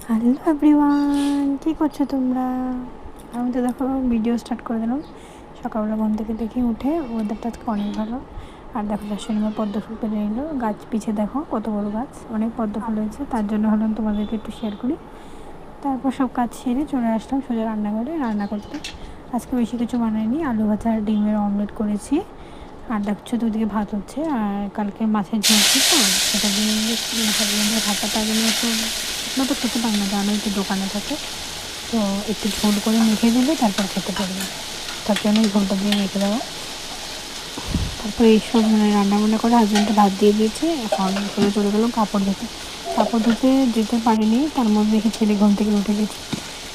Hello everyone, কী করছো তোমরা? আমি তো দেখো ভিডিও স্টার্ট করে দিলাম। সকালবেলা ঘুম থেকে দেখি উঠে ওয়েদারটা আজকে অনেক ভালো। আর দেখো শাশুড়ি মা পদ্ম ফুল পেরে এলো, গাছ পিছে দেখো কত বড় গাছ, অনেক পদ্ম ফুল হয়েছে। তার জন্য হলাম তোমাদেরকে একটু শেয়ার করি। তারপর সব কাজ সেরে চলে আসলাম সোজা রান্নাঘরে রান্না করতে। আজকে বেশি কিছু বানাইনি, আলু ভাজা আর ডিমের অমলেট করেছি। আর দেখছো দুদিকে ভাত হচ্ছে, আর কালকে মাছের ঝোল ছিল তো, সেটা দিয়ে ভাতটা তার জন্য একটু শুকনো তো খেতে পারি না, জানো একটু দোকানে থাকে তো, একটু ঝোল করে মেখে দিলে তারপর খেতে পারবে। তার জন্য ঝোলটা দিয়ে মেখে দেওয়া। তারপরে এইসব মানে রান্নাবান্না করে হাজব্যান্ডকে ভাত দিয়ে দিয়েছে। এখন চলে চলে গেলাম কাপড় ধুতে। কাপড় ধুতে যেতে পারিনি, তার মধ্যে দেখি ছেলে ঘুম থেকে উঠে গেছে।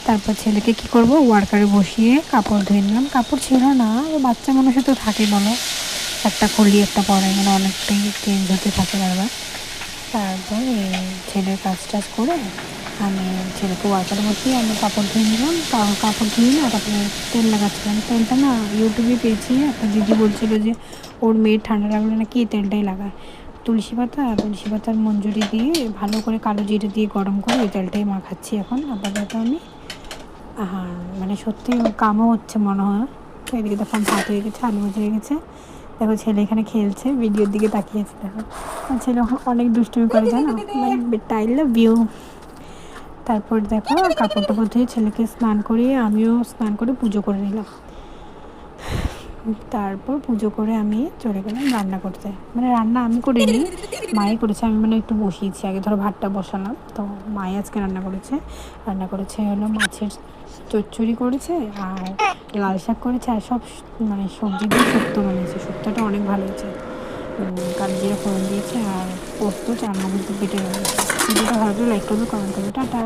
তারপর ছেলেকে কী করবো, ওয়ার্কারে বসিয়ে কাপড় ধুয়ে নিলাম। কাপড় ছিল না, বাচ্চা মানুষের তো থাকে বলো, একটা খুলি একটা পরে, মানে অনেকটাই চেঞ্জ হতে থাকে বারবার। তারপর ছেলের কাজ টাজ করে আমি ছেলেকে ওয়ার্কারে বসিয়ে আমি কাপড় ধুয়ে নিলাম। কাপড় ধুয়ে না, তারপরে তেল লাগাচ্ছিলাম। তেলটা না ইউটিউবে পেয়েছি, একটা দিদি বলছিলো যে ওর মেয়ের ঠান্ডা লাগলে নাকি এই তেলটাই লাগায়। তুলসী পাতার মঞ্জুরি দিয়ে ভালো করে কালো জিরে দিয়ে গরম করে এই তেলটাই মাখাচ্ছি এখন আপাতত আমি। আর মানে সত্যি কামও হচ্ছে মনে হয়। এদিকে দেখো ভাত হয়ে গেছে, আলু ভাজা হয়ে গেছে। দেখো ছেলে এখানে খেলছে, ভিডিওর দিকে তাকিয়েছে দেখো। আর ছেলে অনেক দুষ্টুমি করে জানো, লাইক বেটা আই লাভ ইউ। তারপর দেখো কাপড় টাপড় ধুয়ে ছেলেকে স্নান করিয়ে আমিও স্নান করে পুজো করে নিলাম। তারপর পুজো করে আমি চলে গেলাম রান্না করতে। মানে রান্না আমি করিনি, মায়ে করেছে, আমি মানে একটু বসিয়েছি আগে, ধরো ভাতটা বসালাম তো। মায়ে আজকে রান্না করেছে হলো মাছের চচ্চড়ি করেছে, আর লাল শাক করেছে, আর সব মানে সবজি দিয়ে শুক্তো বানিয়েছে। শুক্তোটা অনেক ভালো হয়েছে, কালো জিরা ফোড়ন দিয়েছে, আর পোস্ত চাল মগজ দিয়ে বেটে রয়েছে। ভিডিওটা ভালো লাগলে লাইক করবে, কমেন্ট করবে, টাটা।